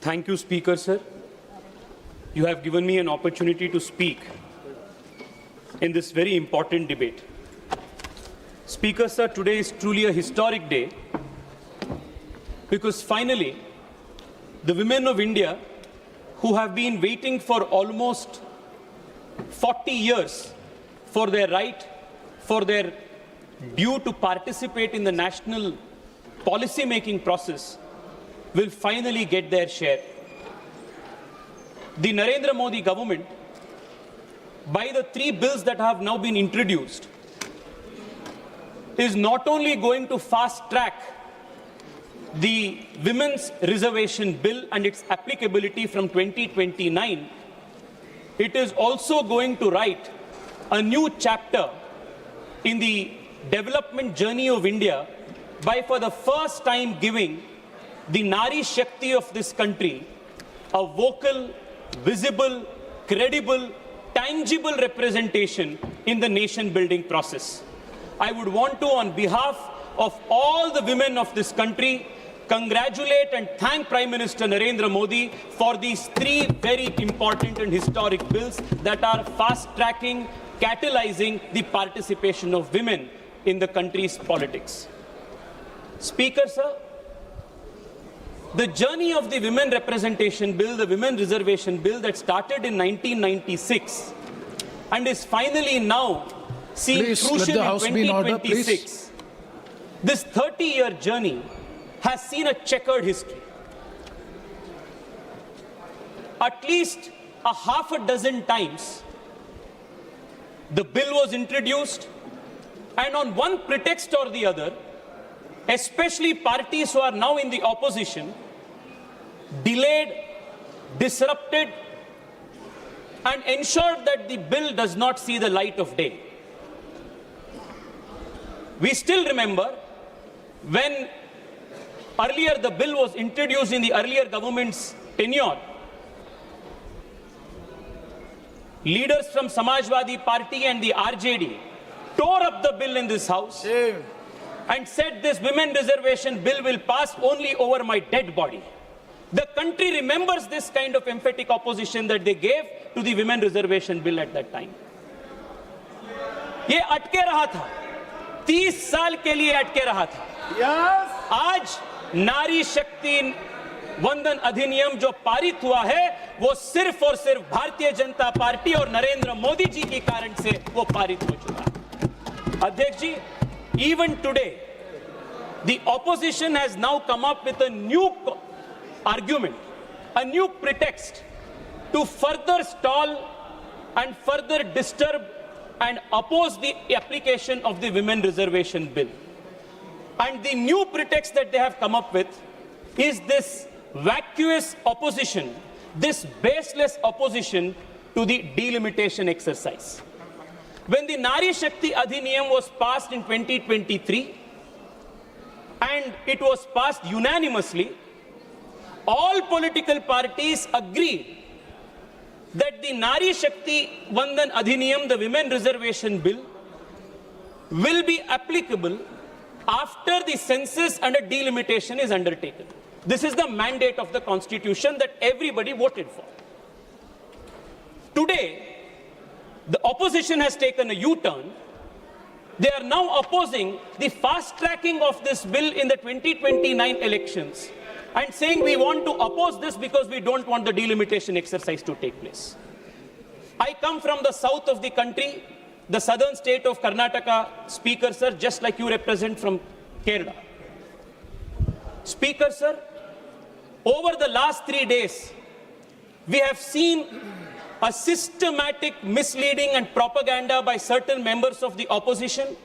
Thank you, Speaker, sir. You have given me an opportunity to speak in this very important debate. Speaker, sir, today is truly a historic day because finally, the women of India who have been waiting for almost 40 years for their right, for their due to participate in the national policy-making process will finally get their share. The Narendra Modi government, by the 3 bills that have now been introduced, is not only going to fast-track the Women's Reservation Bill and its applicability from 2029, it is also going to write a new chapter in the development journey of India by for the first time giving the Nari Shakti of this country a vocal, visible, credible, tangible representation in the nation-building process. I would want to, on behalf of all the women of this country, congratulate and thank Prime Minister Narendra Modi for these 3 very important and historic bills that are fast-tracking, catalyzing the participation of women in the country's politics. Speaker, sir, the journey of the Women Representation Bill, the Women Reservation Bill that started in 1996 and is finally now seen crucial in 2026. This 30-year journey has seen a checkered history. At least a half a dozen times, the bill was introduced, and on one pretext or the other, especially parties who are now in the opposition, delayed, disrupted, and ensured that the bill does not see the light of day. We still remember when earlier the bill was introduced in the earlier government's tenure, leaders from Samajwadi Party and the RJD tore up the bill in this house and said this women reservation bill will pass only over my dead body. The country remembers this kind of emphatic opposition that they gave to the women reservation bill at that time. ये अटके रहा था, 30 साल के लिए अटके रहा था। आज नारी शक्ति वंदन अधिनियम जो पारित हुआ है, वो सिर्फ और सिर्फ भारतीय जनता पार्टी और नरेंद्र मोदी जी के कारण से वो पारित हो चुका है। अध्यक्ष जी, even today, the opposition has now come up with a new argument, a new pretext to further stall and further disturb and oppose the application of the Women Reservation Bill. And the new pretext that they have come up with is this vacuous opposition, this baseless opposition to the delimitation exercise. When the Nari Shakti Adhiniyam was passed in 2023, and it was passed unanimously, all political parties agreed that the Nari Shakti Vandan Adhiniyam, the Women Reservation Bill, will be applicable after the census and a delimitation is undertaken. This is the mandate of the Constitution that everybody voted for. Today, the opposition has taken a U-turn. They are now opposing the fast-tracking of this bill in the 2029 elections and saying we want to oppose this because we don't want the delimitation exercise to take place. I come from the south of the country, the southern state of Karnataka, Speaker, sir, just like you represent from Kerala. Speaker, sir, over the last 3 days, we have seen a systematic misleading and propaganda by certain members of the opposition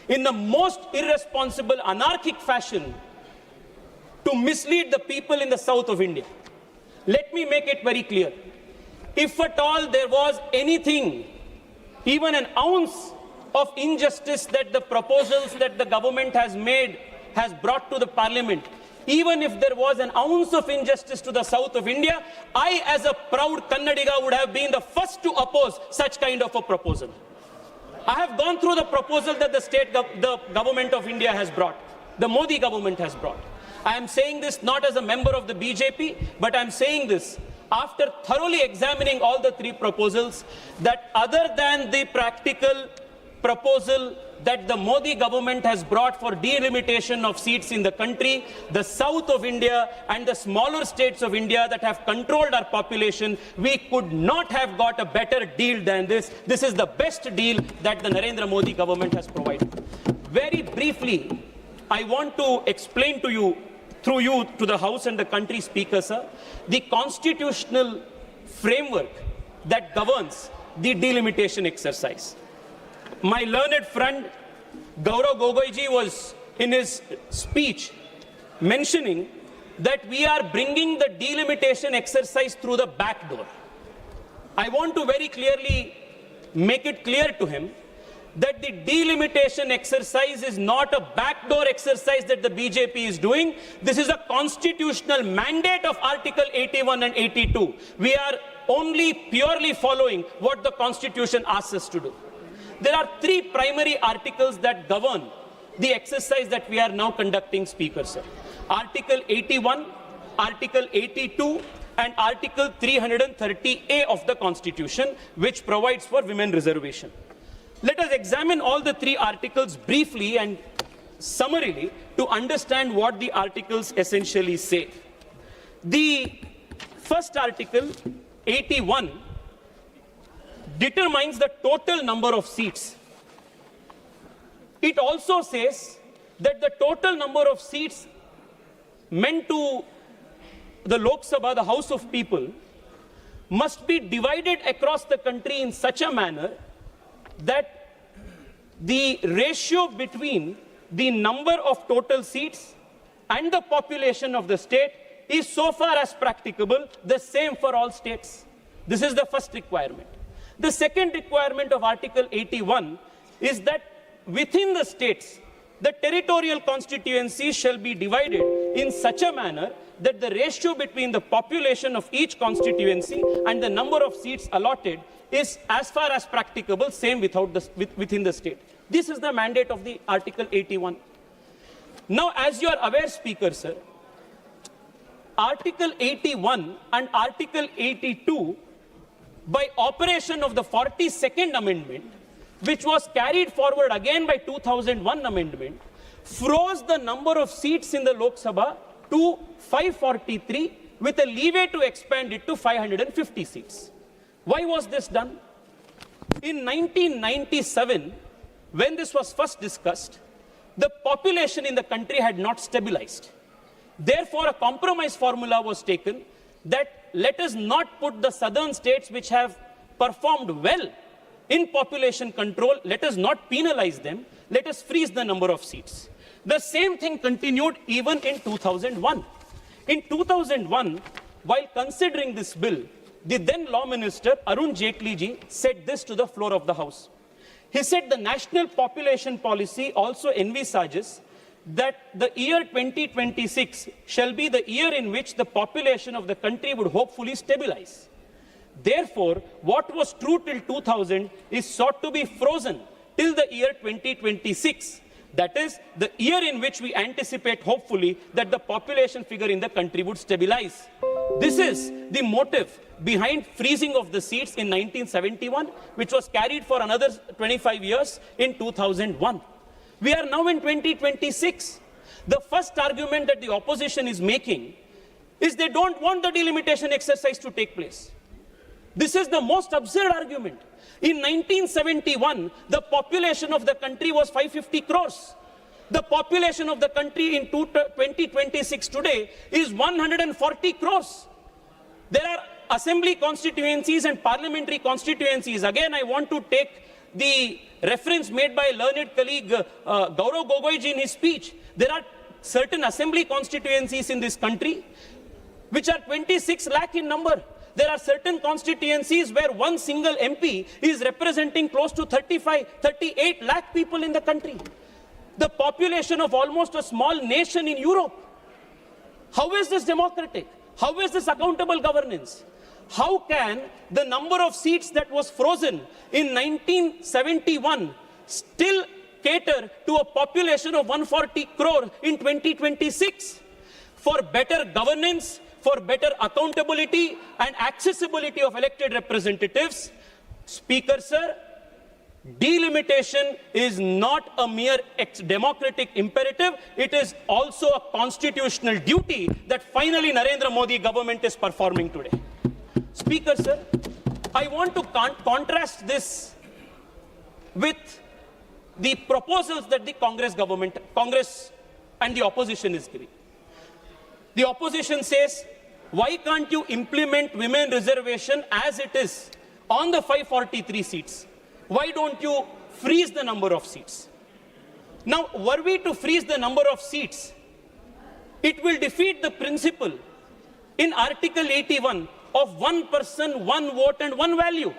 in the most irresponsible, anarchic fashion to mislead the people in the south of India. Let me make it very clear. If at all there was anything, even an ounce of injustice that the proposals that the government has brought to the parliament, even if there was an ounce of injustice to the south of India, I as a proud Kannadiga would have been the first to oppose such kind of a proposal. I have gone through the proposal that the government of India has brought, the Modi government has brought. I am saying this not as a member of the BJP, but I am saying this after thoroughly examining all the three proposals, that other than the practical proposal that the Modi government has brought for delimitation of seats in the country, the south of India and the smaller states of India that have controlled our population, we could not have got a better deal than this. This is the best deal that the Narendra Modi government has provided. Very briefly, I want to explain to you, through you, to the House and the country speaker, sir, the constitutional framework that governs the delimitation exercise. My learned friend Gaurav Gogoiji was in his speech mentioning that we are bringing the delimitation exercise through the back door. I want to very clearly make it clear to him that the delimitation exercise is not a backdoor exercise that the BJP is doing. This is a constitutional mandate of Article 81 and 82. We are only purely following what the Constitution asks us to do. There are three primary articles that govern the exercise that we are now conducting, Speaker, sir. Article 81, Article 82, and Article 330A of the Constitution, which provides for women reservation. Let us examine all the three articles briefly and summarily to understand what the articles essentially say. The first article, 81, determines the total number of seats. It also says that the total number of seats meant to the Lok Sabha, the House of People, must be divided across the country in such a manner that the ratio between the number of total seats and the population of the state is, so far as practicable, the same for all states. This is the first requirement. The second requirement of Article 81 is that within the states, the territorial constituencies shall be divided in such a manner that the ratio between the population of each constituency and the number of seats allotted is, as far as practicable, same within the state. This is the mandate of the Article 81. Now, as you are aware, Speaker, sir, Article 81 and Article 82, by operation of the 42nd Amendment, which was carried forward again by 2001 Amendment, froze the number of seats in the Lok Sabha to 543 with a leeway to expand it to 550 seats. Why was this done? In 1997, when this was first discussed, the population in the country had not stabilized. Therefore, a compromise formula was taken that let us not put the southern states which have performed well in population control, let us not penalize them, let us freeze the number of seats. The same thing continued even in 2001. In 2001, while considering this bill, the then Law Minister, Arun Jaitley ji, said this to the floor of the House. He said the national population policy also envisages that the year 2026 shall be the year in which the population of the country would hopefully stabilize. Therefore, what was true till 2000 is sought to be frozen till the year 2026. That is, the year in which we anticipate, hopefully, that the population figure in the country would stabilize. This is the motive behind freezing of the seats in 1971, which was carried for another 25 years in 2001. We are now in 2026. The first argument that the opposition is making is they don't want the delimitation exercise to take place. This is the most absurd argument. In 1971, the population of the country was 550 crores. The population of the country in 2026 today is 140 crores. There are assembly constituencies and parliamentary constituencies. Again, I want to take the reference made by learned colleague Gaurav Gogoiji in his speech. There are certain assembly constituencies in this country which are 26 lakh in number. There are certain constituencies where one single MP is representing close to 38 lakh people in the country. The population of almost a small nation in Europe. How is this democratic? How is this accountable governance? How can the number of seats that was frozen in 1971 still cater to a population of 140 crore in 2026? for better governance, for better accountability and accessibility of elected representatives. Speaker, sir, delimitation is not a mere democratic imperative. It is also a constitutional duty that finally Narendra Modi government is performing today. Speaker, sir, I want to contrast this with the proposals that the Congress and the opposition is giving. The opposition says, why can't you implement women reservation as it is on the 543 seats? Why don't you freeze the number of seats? Now, were we to freeze the number of seats, it will defeat the principle in Article 81 of one person, one vote and one value.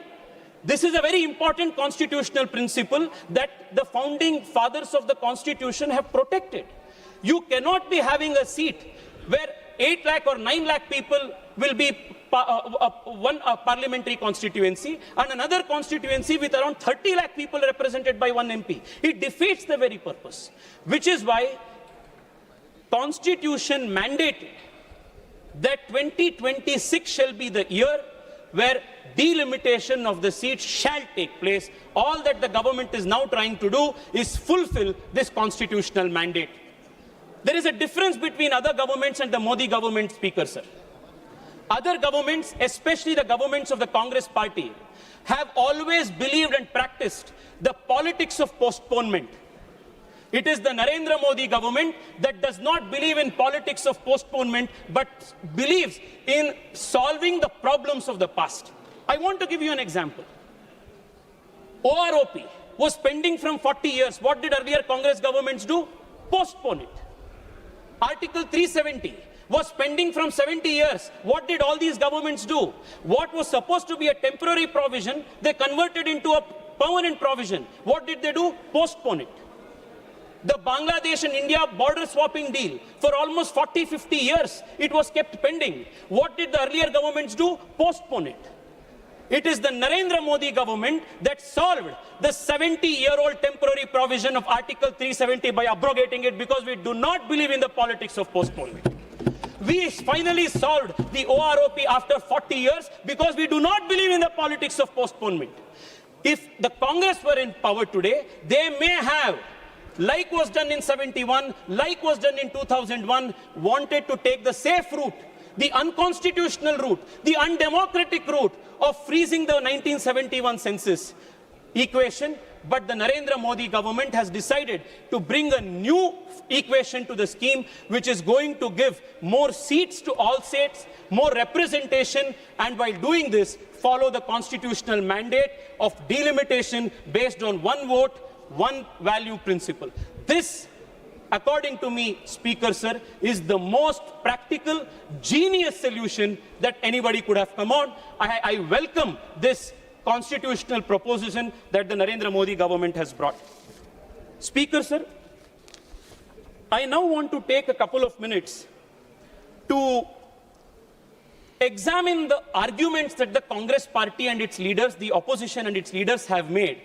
This is a very important constitutional principle that the founding fathers of the Constitution have protected. You cannot be having a seat where 8 lakh or 9 lakh people will be one parliamentary constituency and another constituency with around 30 lakh people represented by one MP. It defeats the very purpose, which is why Constitution mandated that 2026 shall be the year where delimitation of the seats shall take place. All that the government is now trying to do is fulfill this constitutional mandate. There is a difference between other governments and the Modi government, Speaker, sir. Other governments, especially the governments of the Congress party, have always believed and practiced the politics of postponement. It is the Narendra Modi government that does not believe in politics of postponement, but believes in solving the problems of the past. I want to give you an example. OROP was pending from 40 years. What did earlier Congress governments do? Postpone it. Article 370 was pending from 70 years. What did all these governments do? What was supposed to be a temporary provision, they converted into a permanent provision. What did they do? Postpone it. The Bangladesh and India border swapping deal, for almost 40-50 years, it was kept pending. What did the earlier governments do? Postpone it. It is the Narendra Modi government that solved the 70-year-old temporary provision of Article 370 by abrogating it, because we do not believe in the politics of postponement. We finally solved the OROP after 40 years because we do not believe in the politics of postponement. If the Congress were in power today, they may have, like was done in 71, like was done in 2001, wanted to take the safe route, the unconstitutional route, the undemocratic route of freezing the 1971 census equation. But the Narendra Modi government has decided to bring a new equation to the scheme, which is going to give more seats to all states, more representation, and while doing this, follow the constitutional mandate of delimitation based on one vote, one value principle. This, according to me, Speaker, sir, is the most practical, genius solution that anybody could have come on. I welcome this constitutional proposition that the Narendra Modi government has brought. Speaker, sir, I now want to take a couple of minutes to examine the arguments that the Congress party and its leaders, the opposition and its leaders have made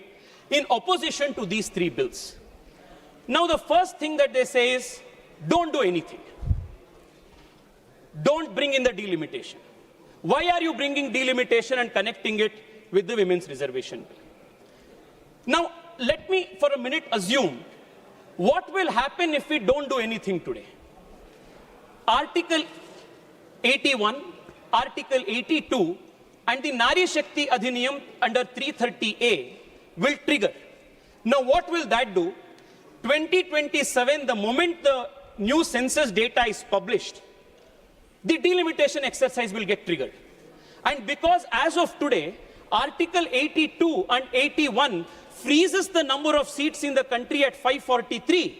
in opposition to these three bills. Now, the first thing that they say is, don't do anything. Don't bring in the delimitation. Why are you bringing delimitation and connecting it with the women's reservation bill? Now, let me for a minute assume what will happen if we don't do anything today. Article 81, Article 82, and the Nari Shakti Adhiniyam under 330A will trigger. Now, what will that do? 2027, the moment the new census data is published, the delimitation exercise will get triggered. And because as of today, Article 82 and 81 freezes the number of seats in the country at 543,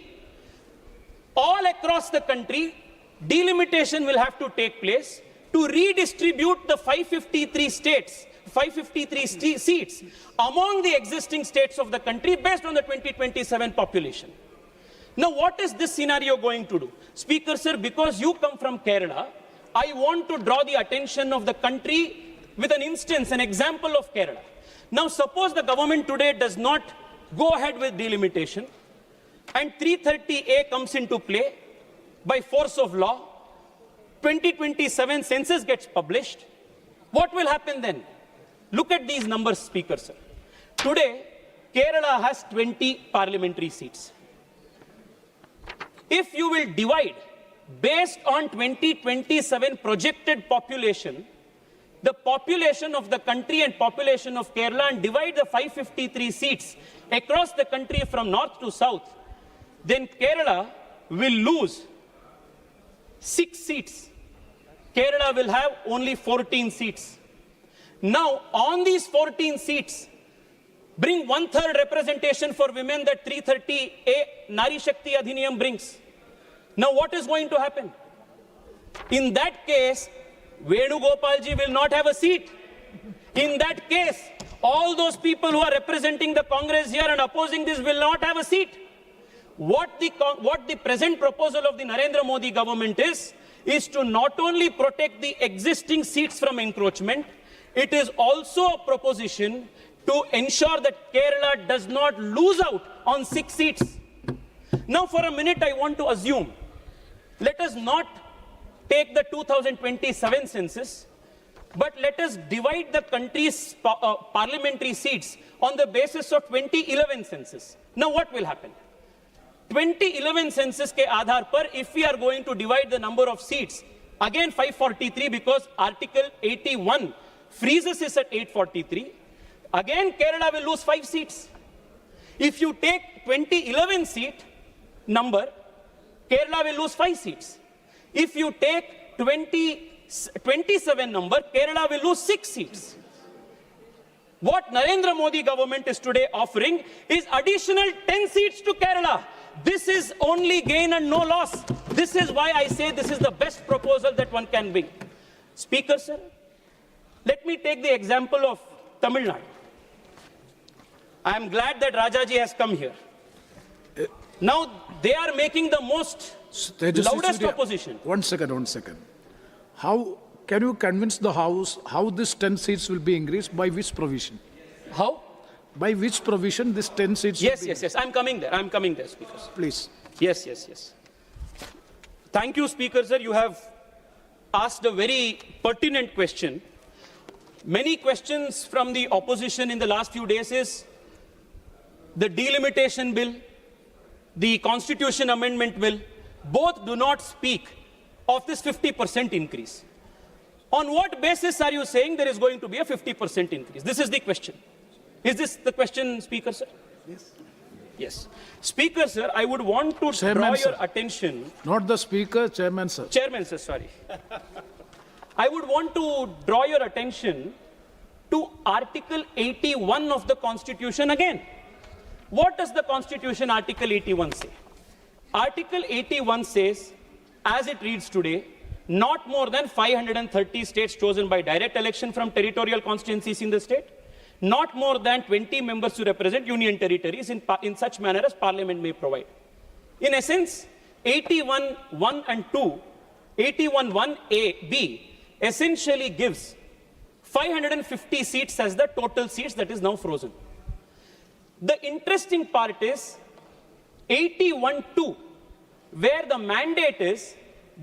all across the country, delimitation will have to take place to redistribute the 553 seats among the existing states of the country based on the 2027 population. Now, what is this scenario going to do? Speaker, sir, because you come from Kerala, I want to draw the attention of the country with an instance, an example of Kerala. Now, suppose the government today does not go ahead with delimitation and 330A comes into play by force of law. 2027 census gets published, what will happen then? Look at these numbers, Speaker, sir. Today, Kerala has 20 parliamentary seats. If you will divide based on 2027 projected population, the population of the country and population of Kerala, and divide the 553 seats across the country from north to south, then Kerala will lose 6 seats. Kerala will have only 14 seats. Now, on these 14 seats, bring 1/3 representation for women that 330A Nari Shakti Adhiniyam brings. Now, what is going to happen? In that case, Venugopalji will not have a seat. In that case, all those people who are representing the Congress here and opposing this will not have a seat. What the present proposal of the Narendra Modi government is to not only protect the existing seats from encroachment, it is also a proposition to ensure that Kerala does not lose out on 6 seats. Now, for a minute, I want to assume, let us not take the 2027 census, but let us divide the country's parliamentary seats on the basis of 2011 census. Now, what will happen? 2011 census ke aadhar par, if we are going to divide the number of seats, again 543 because Article 81 freezes is at 843, again Kerala will lose 5 seats. If you take 2011 seat number, Kerala will lose 5 seats. If you take 27 number, Kerala will lose 6 seats. What Narendra Modi government is today offering is additional 10 seats to Kerala. This is only gain and no loss. This is why I say this is the best proposal that one can bring. Speaker, sir, let me take the example of Tamil Nadu. I am glad that Rajaji has come here. Now, they are making the most loudest opposition. One second. How can you convince the House how this 10 seats will be increased? By which provision? How? By which provision this 10 seats will be Yes. I'm coming there, Speaker. Please. Yes. Thank you, Speaker, sir. You have asked a very pertinent question. Many questions from the opposition in the last few days is the delimitation bill, the constitution amendment bill, both do not speak of this 50% increase. On what basis are you saying there is going to be a 50% increase? This is the question. Is this the question, Speaker, sir? Yes. Speaker, sir, I would want to draw your attention. Not the Speaker, Chairman, sir. Chairman, sir, sorry. I would want to draw your attention to Article 81 of the Constitution again. What does the Constitution Article 81 say? Article 81 says, as it reads today, not more than 530 states chosen by direct election from territorial constituencies in the state, not more than 20 members to represent union territories in such manner as Parliament may provide. In essence, 81.1 and 2, 81.1a, b, essentially gives 550 seats as the total seats that is now frozen. The interesting part is 81.2, where the mandate is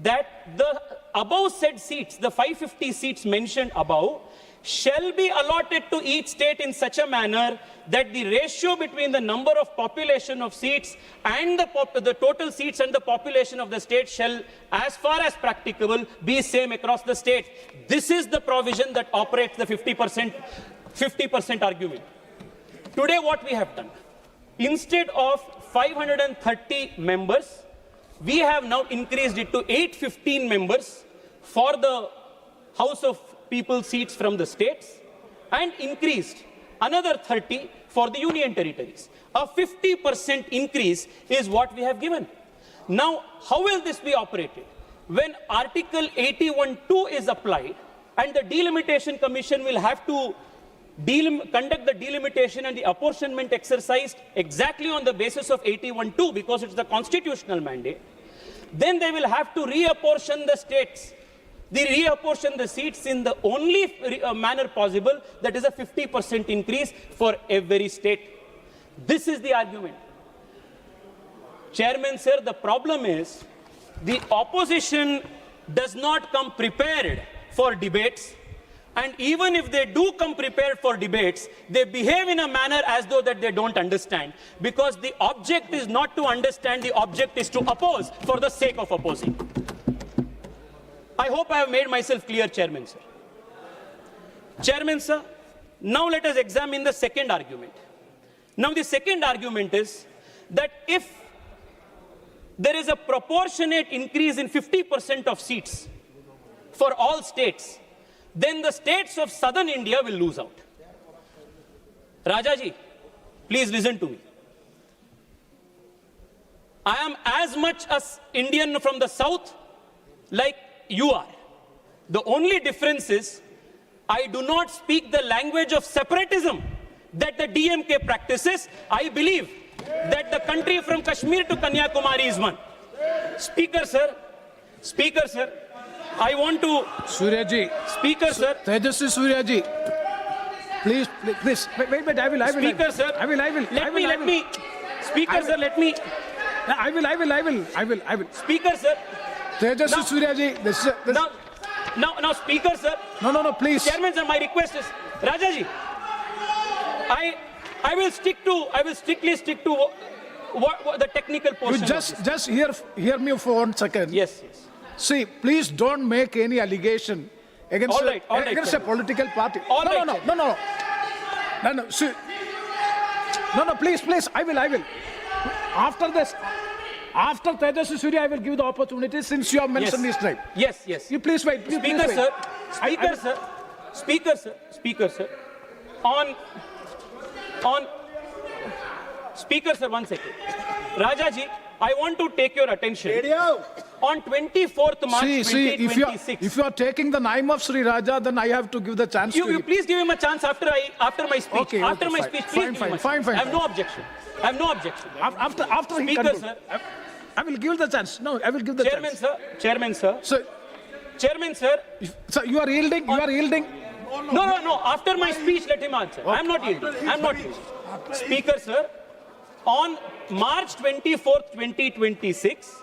that the above said seats, the 550 seats mentioned above, shall be allotted to each state in such a manner that the ratio between the number of population of seats and the total seats and the population of the state shall, as far as practicable, be same across the states. This is the provision that operates the 50% argument. Today what we have done, instead of 530 members, we have now increased it to 815 members for the House of People seats from the states and increased another 30 for the union territories. A 50% increase is what we have given. Now, how will this be operated? When Article 81.2 is applied and the Delimitation Commission will have to conduct the delimitation and the apportionment exercise exactly on the basis of 81.2 because it's the constitutional mandate, then they will have to reapportion the states. They reapportion the seats in the only manner possible, that is a 50% increase for every state. This is the argument. Chairman, sir, the problem is the opposition does not come prepared for debates, and even if they do come prepared for debates, they behave in a manner as though that they don't understand, because the object is not to understand, the object is to oppose for the sake of opposing. I hope I have made myself clear, Chairman, sir. Chairman, sir, now let us examine the second argument. Now the second argument is that if there is a proportionate increase in 50% of seats for all states, then the states of southern India will lose out. Rajaji, please listen to me. I am as much as Indian from the south like you are. The only difference is I do not speak the language of separatism that the DMK practices. I believe that the country from Kashmir to Kanyakumari is one. Speaker, sir, I want to... Surya ji. Speaker, sir. Tejasvi Surya ji. Please, wait, I will. Speaker, sir. Let me. Speaker, sir, let me. I will. Speaker, sir. Tejasvi Surya ji. Now, Speaker, sir. No, please. Chairman, sir, my request is, Rajaji, I will strictly stick to what the technical portion. You just hear me for 1 second. Yes. See, please don't make any allegation against All right, a political party. No. See, no, please. I will. After Tejasvi Surya, I will give the opportunity since you have mentioned his name. Yes. You please wait. Speaker, sir. Speaker, sir, 1 second. Rajaji, I want to take your attention. On 24th March 2026. If you are taking the name of Sri Raja, then I have to give the chance to you. him. Please give him a chance after my speech. Okay, after my speech, please give him a chance. Fine. I have no objection. After he Speaker, concludes, sir. I will give the chance. No, I will give the chance. Chairman, sir. Chairman, sir. So you are yielding? No. After my speech, let him answer. Okay. I am not yielding. Speaker, sir. On March 24th, 2026,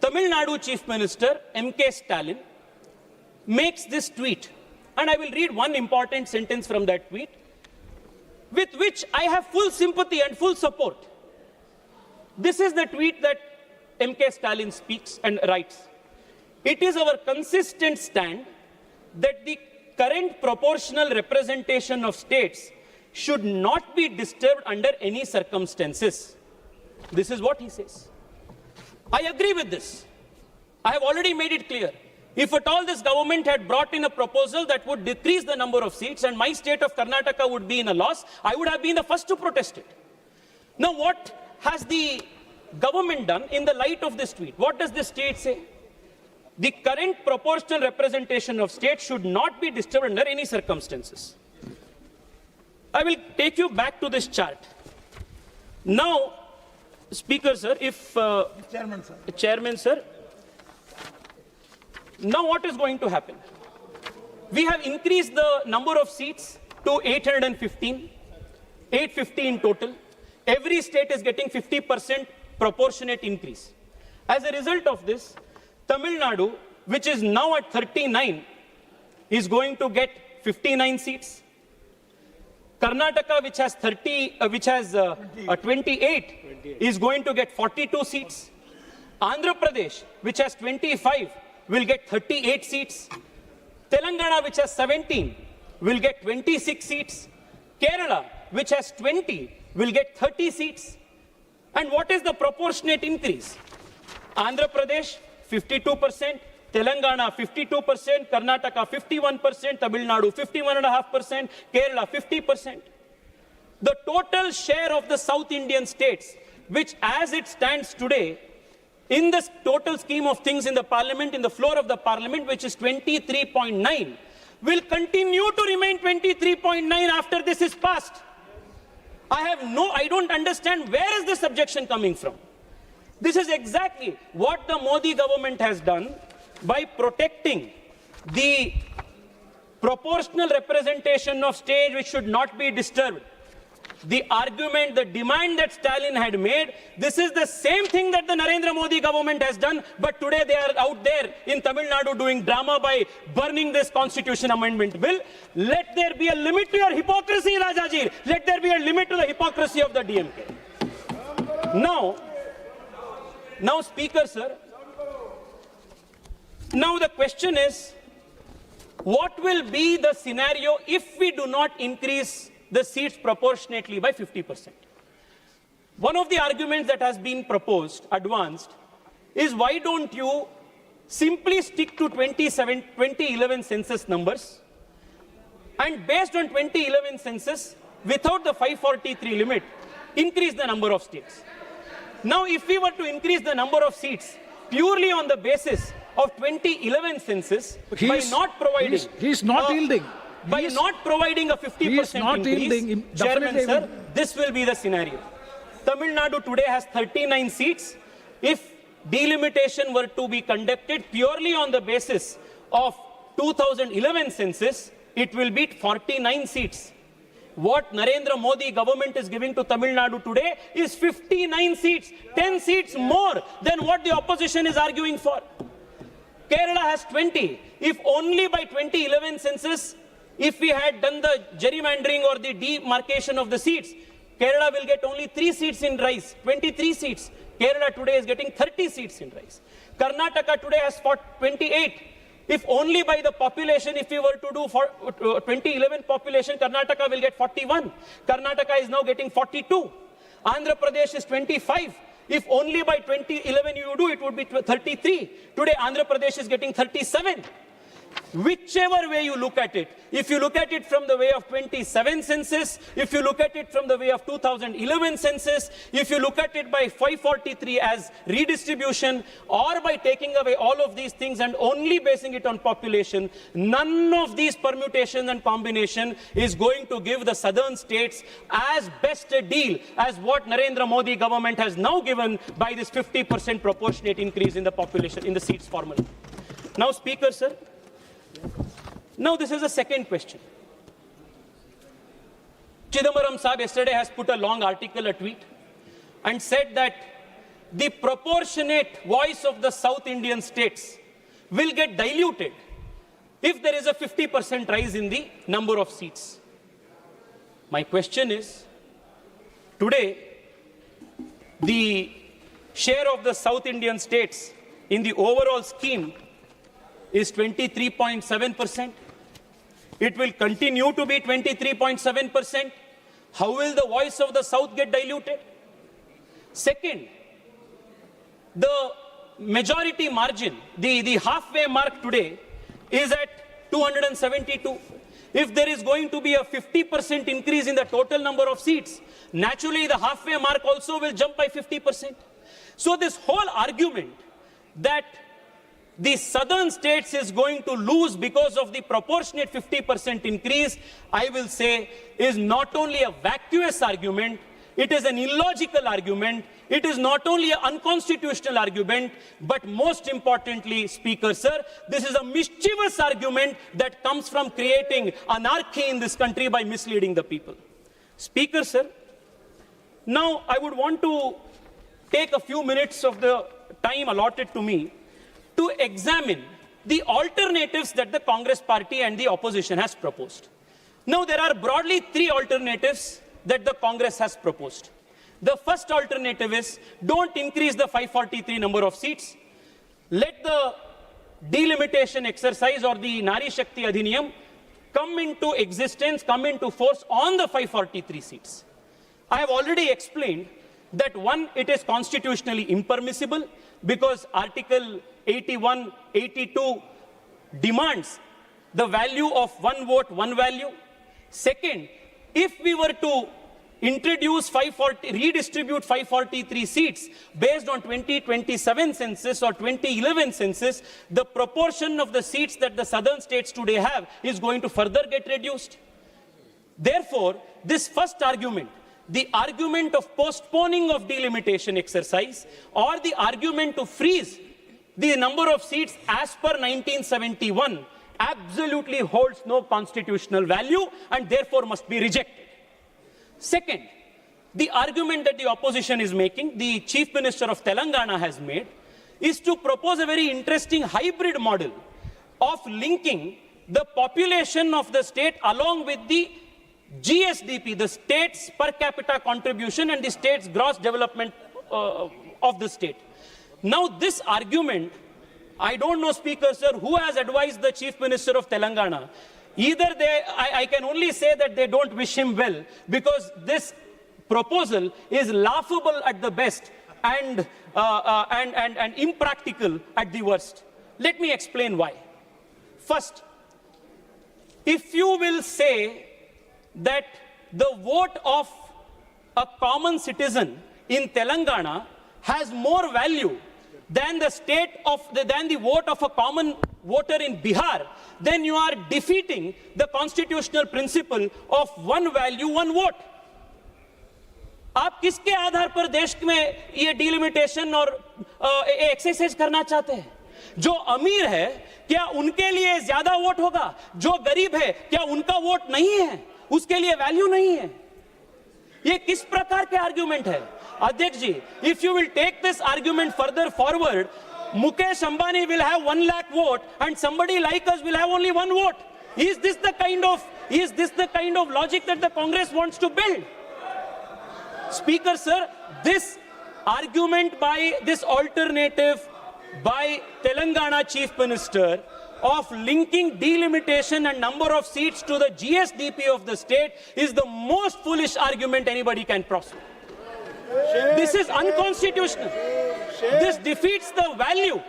Tamil Nadu Chief Minister M.K. Stalin makes this tweet. And I will read one important sentence from that tweet, with which I have full sympathy and full support. This is the tweet that M.K. Stalin speaks and writes. It is our consistent stand that the current proportional representation of states should not be disturbed under any circumstances. This is what he says. I agree with this. I have already made it clear. If at all this government had brought in a proposal that would decrease the number of seats and my state of Karnataka would be in a loss, I would have been the first to protest it. Now, what has the government done in the light of this tweet? What does the state say? The current proportional representation of states should not be disturbed under any circumstances. I will take you back to this chart. Now, Speaker, sir, Chairman, sir. Now what is going to happen? We have increased the number of seats to 815 in total. Every state is getting 50% proportionate increase. As a result of this, Tamil Nadu, which is now at 39, is going to get 59 seats. Karnataka, which has 28, is going to get 42 seats. Andhra Pradesh, which has 25, will get 38 seats. Telangana, which has 17, will get 26 seats. Kerala, which has 20, will get 30 seats. And what is the proportionate increase? Andhra Pradesh, 52%. Telangana 52%, Karnataka 51%, Tamil Nadu 51.5%, Kerala 50%. The total share of the South Indian states, which as it stands today, in the total scheme of things in the parliament, in the floor of the parliament, which is 23.9, will continue to remain 23.9 after this is passed. I don't understand where is this objection coming from. This is exactly what the Modi government has done by protecting the proportional representation of states which should not be disturbed. the argument, the demand that Stalin had made, this is the same thing that the Narendra Modi government has done, but today they are out there in Tamil Nadu doing drama by burning this constitution amendment bill. Let there be a limit to your hypocrisy, Rajaji. Let there be a limit to the hypocrisy of the DMK. Now, Speaker, sir, now the question is, what will be the scenario if we do not increase the seats proportionately by 50%? One of the arguments that has been proposed, advanced, is why don't you simply stick to 2011 census numbers, and based on 2011 census, without the 543 limit, increase the number of states. Now, if we were to increase the number of seats purely on the basis of 2011 census, by not providing... He's not yielding. By not providing a 50% increase, Chairman, sir, this will be the scenario. Tamil Nadu today has 39 seats. If delimitation were to be conducted purely on the basis of 2011 census, it will be 49 seats. What Narendra Modi government is giving to Tamil Nadu today is 59 seats, 10 seats more than what the opposition is arguing for. Kerala has 20. If only by 2011 census, if we had done the gerrymandering or the demarcation of the seats, Kerala will get only 3 seats in rice, 23 seats. Kerala today is getting 30 seats in rice. Karnataka today has 28. If only by the population, if we were to do for 2011 population, Karnataka will get 41. Karnataka is now getting 42. Andhra Pradesh is 25. If only by 2011 you do, it would be 33. Today, Andhra Pradesh is getting 37. Whichever way you look at it, if you look at it from the way of 27 census, if you look at it from the way of 2011 census, if you look at it by 543 as redistribution, or by taking away all of these things and only basing it on population, none of these permutations and combination is going to give the southern states as best a deal as what Narendra Modi government has now given by this 50% proportionate increase in the population, in the seats formula. Now, Speaker, sir, now this is a second question. Chidambaram Saab yesterday has put a long article, a tweet, and said that the proportionate voice of the South Indian states will get diluted if there is a 50% rise in the number of seats. My question is, today, the share of the South Indian states in the overall scheme is 23.7%. It will continue to be 23.7%. How will the voice of the South get diluted? Second, the majority margin, the halfway mark today is at 272. If there is going to be a 50% increase in the total number of seats, naturally the halfway mark also will jump by 50%. So this whole argument that the southern states is going to lose because of the proportionate 50% increase, I will say, is not only a vacuous argument, it is an illogical argument, it is not only an unconstitutional argument, but most importantly, Speaker, sir, this is a mischievous argument that comes from creating anarchy in this country by misleading the people. Speaker, sir, now I would want to take a few minutes of the time allotted to me to examine the alternatives that the Congress party and the opposition has proposed. Now, there are broadly 3 alternatives that the Congress has proposed. The first alternative is, don't increase the 543 number of seats. Let the delimitation exercise or the Nari Shakti Adhiniyam come into existence, come into force on the 543 seats. I have already explained that one, it is constitutionally impermissible because Article 81, 82 demands the value of one vote, one value. Second, if we were to redistribute 543 seats based on 2027 census or 2011 census, the proportion of the seats that the southern states today have is going to further get reduced. Therefore, this first argument, the argument of postponing of delimitation exercise or the argument to freeze the number of seats as per 1971 absolutely holds no constitutional value and therefore must be rejected. Second, the argument that the opposition is making, the Chief Minister of Telangana has made, is to propose a very interesting hybrid model of linking the population of the state along with the GSDP, the state's per capita contribution and the state's gross development of the state. Now this argument, I don't know, Speaker sir, who has advised the Chief Minister of Telangana. Either I can only say that they don't wish him well, because this proposal is laughable at the best and impractical at the worst. Let me explain why. First, if you will say that the vote of a common citizen in Telangana has more value than the vote of a common voter in Bihar, then you are defeating the constitutional principle of one value, one vote. आप किसके आधार पर देश में ये delimitation और exercise करना चाहते हैं? जो अमीर है क्या उनके लिए ज्यादा वोट होगा? जो गरीब है क्या उनका वोट नहीं है, उसके लिए वैल्यू नहीं है? ये किस प्रकार के आर्गुमेंट है? अध्यक्ष जी, if you will take this argument further forward, Mukesh Ambani will have 1 lakh vote and somebody like us will have only 1 vote. Is this the kind of logic that the Congress wants to build? Speaker sir, this argument by this alternative by Telangana Chief Minister of linking delimitation and number of seats to the GSDP of the state is the most foolish argument anybody can prosper. This is unconstitutional. This defeats the value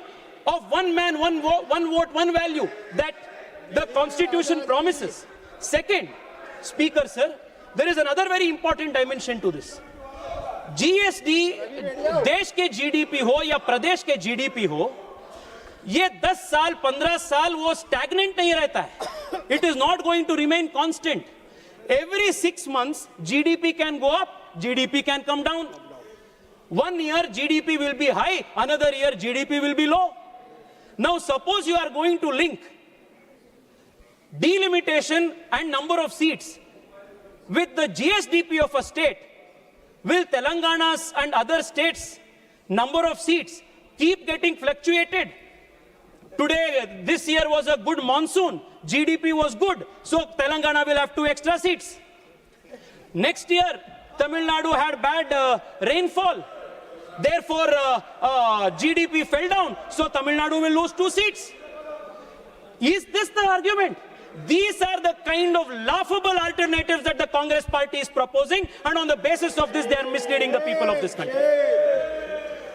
of one man, one vote, one value that the Constitution promises. Second, Speaker sir, there is another very important dimension to this. GSD देश के GDP हो या प्रदेश के GDP हो, ये 10 साल 15 साल वो stagnant नहीं रहता है. It is not going to remain constant. Every 6 months GDP can go up, GDP can come down. 1 year GDP will be high, another year GDP will be low. Now suppose you are going to link delimitation and number of seats with the GSDP of a state. Will Telangana's and other states' number of seats keep getting fluctuated? Today, this year was a good monsoon. GDP was good. So Telangana will have 2 extra seats. Next year, Tamil Nadu had bad rainfall. Therefore, GDP fell down. So Tamil Nadu will lose 2 seats. Is this the argument? These are the kind of laughable alternatives that the Congress party is proposing, and on the basis of this, they are misleading the people of this country.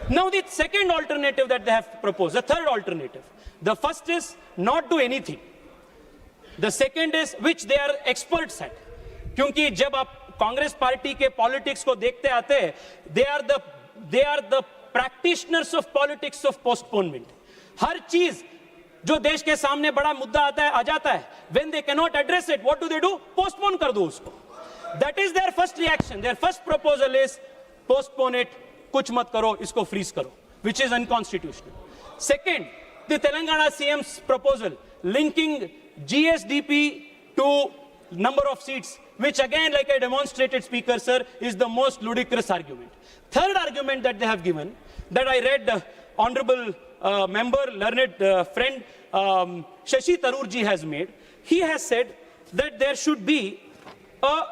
Now, the second alternative that they have proposed, the third alternative. The first is not do anything. The second is, which they are experts at. क्योंकि जब आप Congress party के politics को देखते आते हैं, they are the practitioners of politics of postponement. हर चीज जो देश के सामने बड़ा मुद्दा आता है, आ जाता है, when they cannot address it, what do? Postpone कर दो उसको. That is their first reaction. Their first proposal is postpone it, कुछ मत करो, इसको freeze करो, which is unconstitutional. Second, the Telangana CM's proposal linking GSDP to number of seats, which again, like I demonstrated, Speaker sir, is the most ludicrous argument. Third argument that they have given, that I read, honorable member, learned friend Shashi Tharoor has made. He has said that there should be a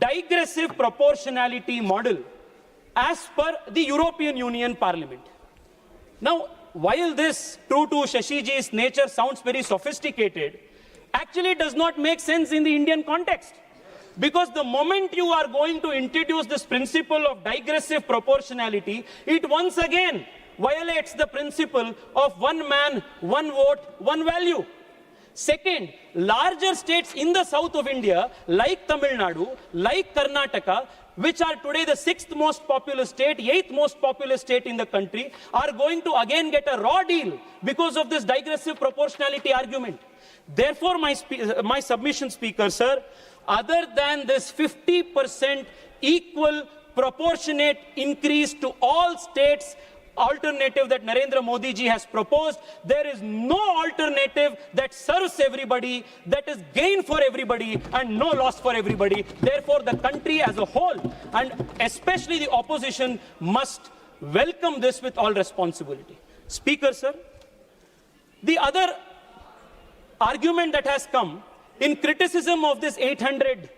digressive proportionality model as per the European Union Parliament. Now, while this, true to Shashiji's nature, sounds very sophisticated, actually does not make sense in the Indian context. Because the moment you are going to introduce this principle of digressive proportionality, it once again violates the principle of one man, one vote, one value. Second, larger states in the south of India, like Tamil Nadu, like Karnataka, which are today the 6th most populous state, 8th most populous state in the country, are going to again get a raw deal because of this digressive proportionality argument. Therefore, my submission, Speaker, sir, other than this 50% equal proportionate increase to all states alternative that Narendra Modi ji has proposed. There is no alternative that serves everybody, that is gain for everybody and no loss for everybody. Therefore, the country as a whole, and especially the opposition, must welcome this with all responsibility. Speaker, sir, the other argument that has come in criticism of this 800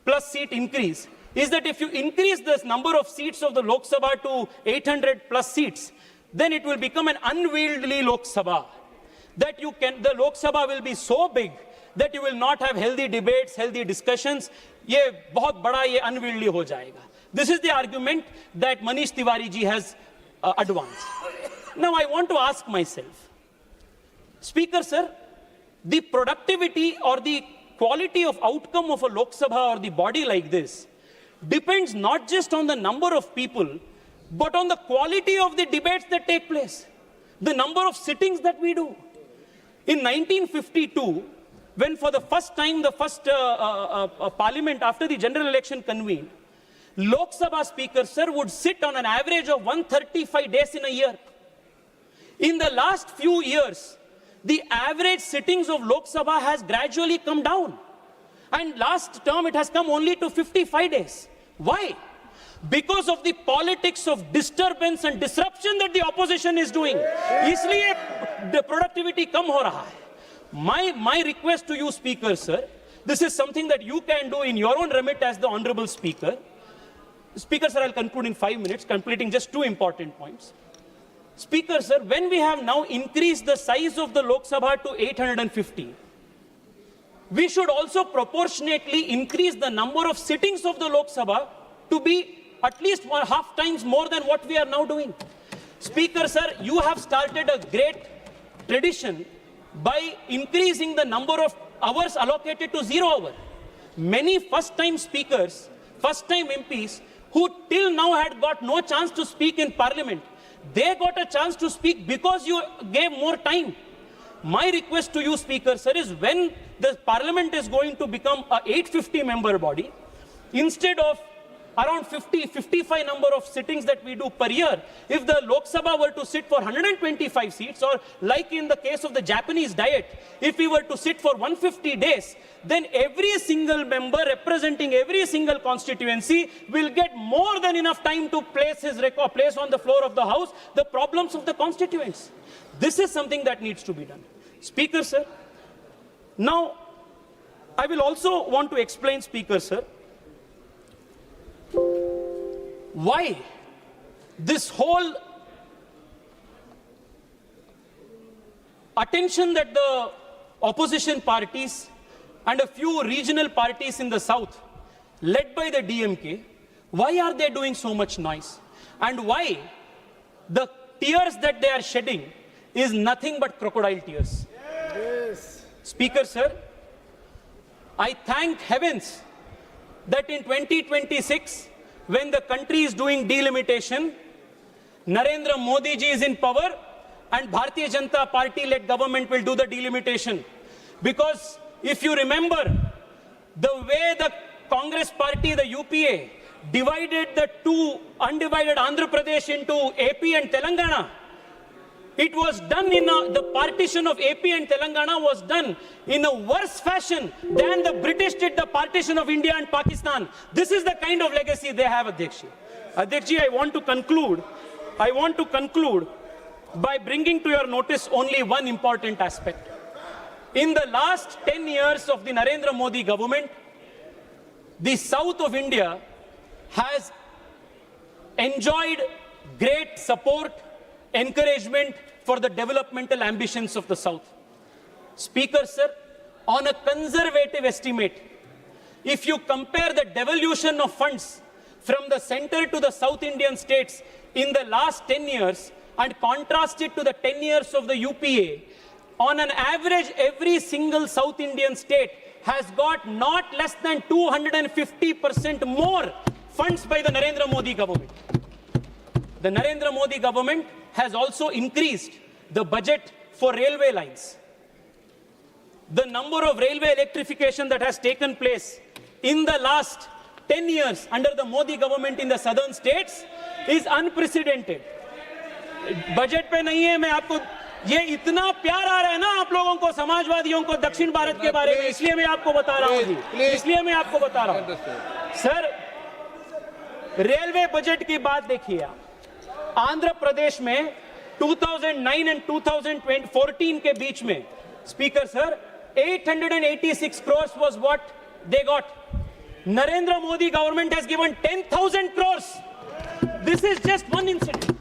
plus seat increase is that if you increase this number of seats of the Lok Sabha to 800 plus seats, then it will become an unwieldy Lok Sabha. That the Lok Sabha will be so big that you will not have healthy debates, healthy discussions. ये बहुत बड़ा ये unwieldy हो जाएगा. This is the argument that Manish Tiwari ji has advanced. Now I want to ask myself, Speaker, sir, the productivity or the quality of outcome of a Lok Sabha or the body like this depends not just on the number of people, but on the quality of the debates that take place, the number of sittings that we do. In 1952, when for the first time the first parliament after the general election convened, Lok Sabha Speaker, sir, would sit on an average of 135 days in a year. In the last few years, the average sittings of Lok Sabha has gradually come down. And last term, it has come only to 55 days. Why? Because of the politics of disturbance and disruption that the opposition is doing. इसलिए the productivity कम हो रहा है. My request to you, Speaker, sir, this is something that you can do in your own remit as the Honorable Speaker. Speaker, sir, I'll conclude in 5 minutes, completing just 2 important points. Speaker, sir, when we have now increased the size of the Lok Sabha to 850, we should also proportionately increase the number of sittings of the Lok Sabha to be at least 1/2 times more than what we are now doing. Speaker, sir, you have started a great tradition by increasing the number of hours allocated to 0 hour. Many first-time speakers, first-time MPs, who till now had got no chance to speak in Parliament, they got a chance to speak because you gave more time. My request to you, Speaker, sir, is when the Parliament is going to become a 850 member body, instead of around 55 number of sittings that we do per year, if the Lok Sabha were to sit for 125 seats, or like in the case of the Japanese diet, if we were to sit for 150 days, then every single member representing every single constituency will get more than enough time to place on the floor of the House the problems of the constituents. This is something that needs to be done. Speaker, sir, now I will also want to explain, Speaker, sir, why this whole attention that the opposition parties and a few regional parties in the south, led by the DMK, why are they doing so much noise? And why the tears that they are shedding is nothing but crocodile tears? Yes. Speaker, sir, I thank heavens that in 2026, when the country is doing delimitation, Narendra Modi ji is in power and Bharatiya Janata Party-led government will do the delimitation. Because if you remember, the way the Congress party, the UPA, divided the two undivided Andhra Pradesh into AP and Telangana, it was done in the partition of AP and Telangana was done in a worse fashion than the British did the partition of India and Pakistan. This is the kind of legacy they have, Adhyakshi. Adhyakshi, I want to conclude by bringing to your notice only one important aspect. In the last 10 years of the Narendra Modi government, the south of India has enjoyed great support, encouragement for the developmental ambitions of the south. Speaker, sir, on a conservative estimate, if you compare the devolution of funds from the center to the South Indian states in the last 10 years and contrast it to the 10 years of the UPA, on an average, every single South Indian state has got not less than 250% more funds by the Narendra Modi government. The Narendra Modi government has also increased the budget for railway lines. The number of railway electrification that has taken place in the last 10 years under the Modi government in the southern states is unprecedented. Budget पे नहीं है। मैं आपको ये इतना प्यार आ रहा है ना आप लोगों को, समाजवादियों को दक्षिण भारत के बारे में, इसलिए मैं आपको बता रहा हूँ जी, इसलिए मैं आपको बता रहा हूँ। सर, रेलवे बजट की बात देखिए आप। आंध्र प्रदेश में 2009 एंड 2014 के बीच में speaker sir 886 crores was what they got. Narendra Modi government has given 10,000 crores. This is just one incident.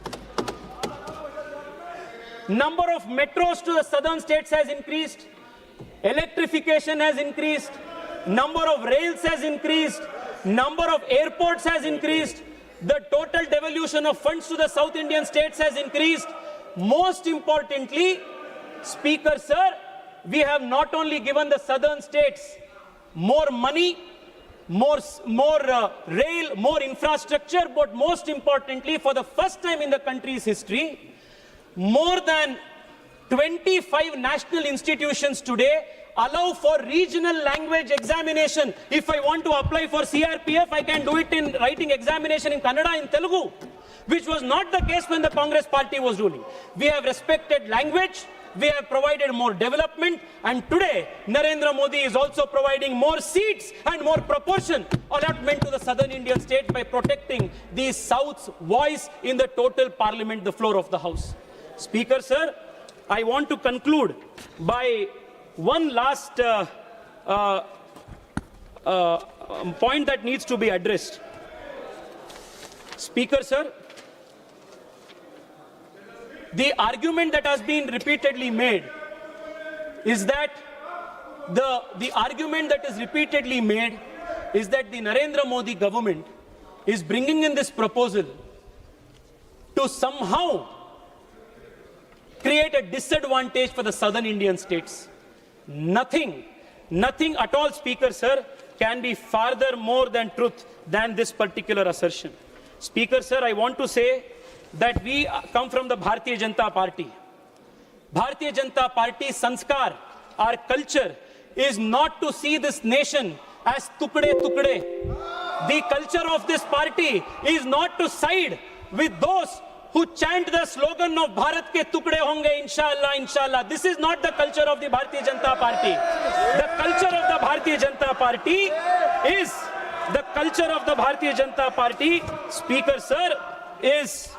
Number of metros to the southern states has increased. Electrification has increased. Number of rails has increased. Number of airports has increased. The total devolution of funds to the South Indian states has increased. Most importantly, Speaker sir, we have not only given the southern states more money, more rail, more infrastructure, but most importantly, for the first time in the country's history, more than 25 national institutions today allow for regional language examination. If I want to apply for CRPF, I can do it in writing examination in Kannada, in Telugu, which was not the case when the Congress party was ruling. We have respected language, we have provided more development, and today Narendra Modi is also providing more seats and more proportion allotment to the southern Indian states by protecting the South's voice in the total parliament, the floor of the House. Speaker sir, I want to conclude by one last point that needs to be addressed. Speaker sir, the argument that has been repeatedly made is that the argument that is repeatedly made is that the Narendra Modi government is bringing in this proposal to somehow create a disadvantage for the southern Indian states. Nothing at all, Speaker sir, can be farther more than truth than this particular assertion. Speaker sir, I want to say that we come from the Bharatiya Janata Party. Bharatiya Janata Party sanskar, our culture, is not to see this nation as tukde tukde. The culture of this party is not to side with those who chant the slogan of Bharat ke tukde honge, inshallah, inshallah. This is not the culture of the Bharatiya Janata Party. The culture of the Bharatiya Janata Party is, the culture of the Bharatiya Janata Party, Speaker sir, is,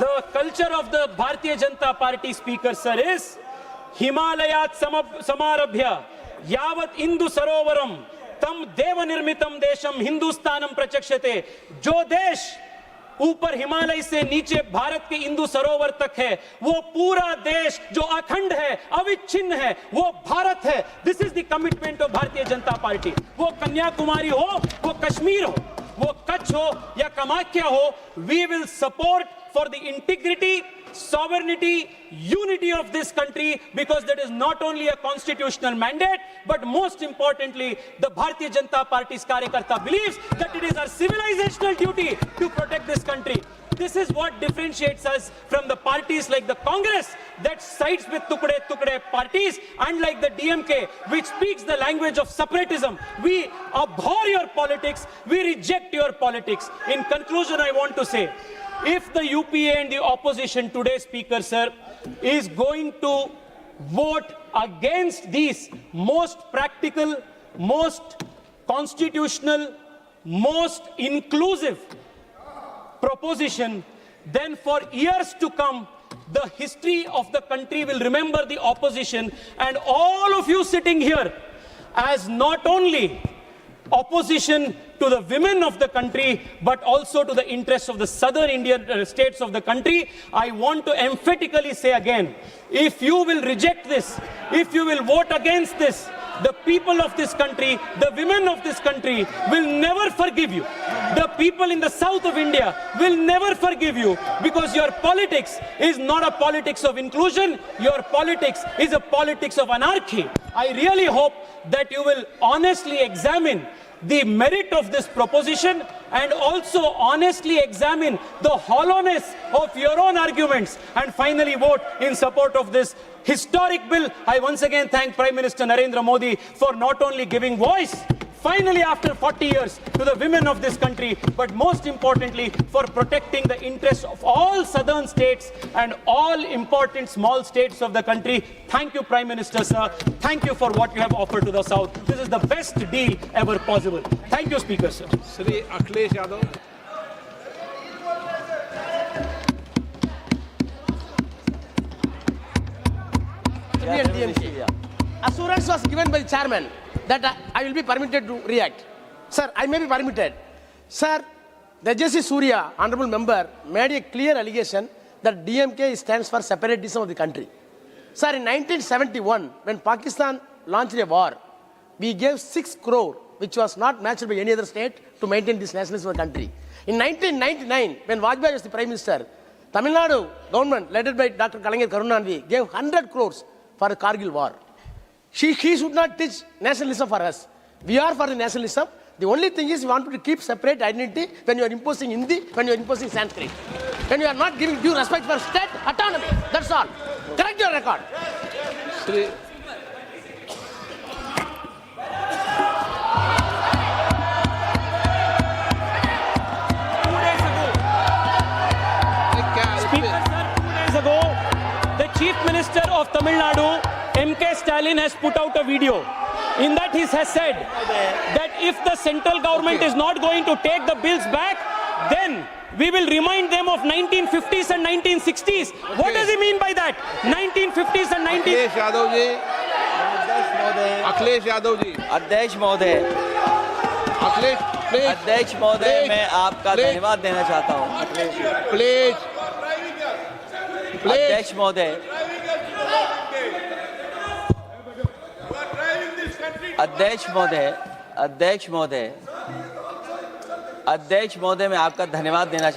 the culture of the Bharatiya Janata Party, Speaker sir, is Himalayat samarabhya yavat Indu sarovaram tam deva nirmitam desham Hindustanam prachakshate. Jo desh ऊपर हिमालय से नीचे भारत के इंदु सरोवर तक है, वो पूरा देश जो अखंड है, अविच्छिन्न है, वो भारत है. This is the commitment of Bharatiya Janata party. वो कन्याकुमारी हो, वो कश्मीर हो, वो कच्छ हो या कामाख्या हो, we will support for the integrity, sovereignty, unity of this country, because that is not only a constitutional mandate, but most importantly, the Bharatiya Janata Party's Karyakarta believes that it is our civilizational duty to protect this country. This is what differentiates us from the parties like the Congress that sides with tukde parties, and like the DMK, which speaks the language of separatism. We abhor your politics, we reject your politics. In conclusion, I want to say, if the UPA and the opposition today, Speaker sir, is going to vote against these most practical, most constitutional, most inclusive proposition, then for years to come, the history of the country will remember the opposition and all of you sitting here as not only opposition to the women of the country, but also to the interests of the southern Indian states of the country. I want to emphatically say again, if you will reject this, if you will vote against this, the people of this country, the women of this country will never forgive you. The people in the south of India will never forgive you, because your politics is not a politics of inclusion, your politics is a politics of anarchy. I really hope that you will honestly examine the merit of this proposition and also honestly examine the hollowness of your own arguments and finally vote in support of this historic bill. I once again thank Prime Minister Narendra Modi for not only giving voice finally after 40 years, to the women of this country, but most importantly, for protecting the interests of all southern states and all important small states of the country. Thank you, Prime Minister, sir. Thank you for what you have offered to the South. This is the best deal ever possible. Thank you, Speaker, sir. Shri Akhilesh Yadav. Assurance was given by the chairman that I will be permitted to react. Sir, I may be permitted. Sir, Tejasvi Surya, honorable member, made a clear allegation that DMK stands for separatism of the country. Sir, in 1971, when Pakistan launched a war, we gave 6 crore, which was not matched by any other state, to maintain this nationalism of the country. In 1999, when Vajpayee was the Prime Minister, Tamil Nadu government, led by Dr. Kalangir Karunanidhi, gave 100 crores for the Kargil war. He should not teach nationalism for us. We are for the nationalism. The only thing is we want to keep separate identity when you are imposing Hindi, when you are imposing Sanskrit. When you are not giving due respect for state autonomy. That's all. Correct your record. Shri Speaker, sir, 2 days ago, the Chief Minister of Tamil Nadu, M.K. Stalin, has put out a video. In that he has said that if the central government is not going to take the bills back, then we will remind them of 1950s and 1960s. What does he mean by that? 1950s and 1960s. Akhilesh Yadav ji. अध्यक्ष महोदय, Akhilesh, please. अध्यक्ष महोदय, मैं आपका धन्यवाद देना चाहता हूँ। Please. अध्यक्ष महोदय, अध्यक्ष महोदय, मैं आपका धन्यवाद देना चाहता हूँ।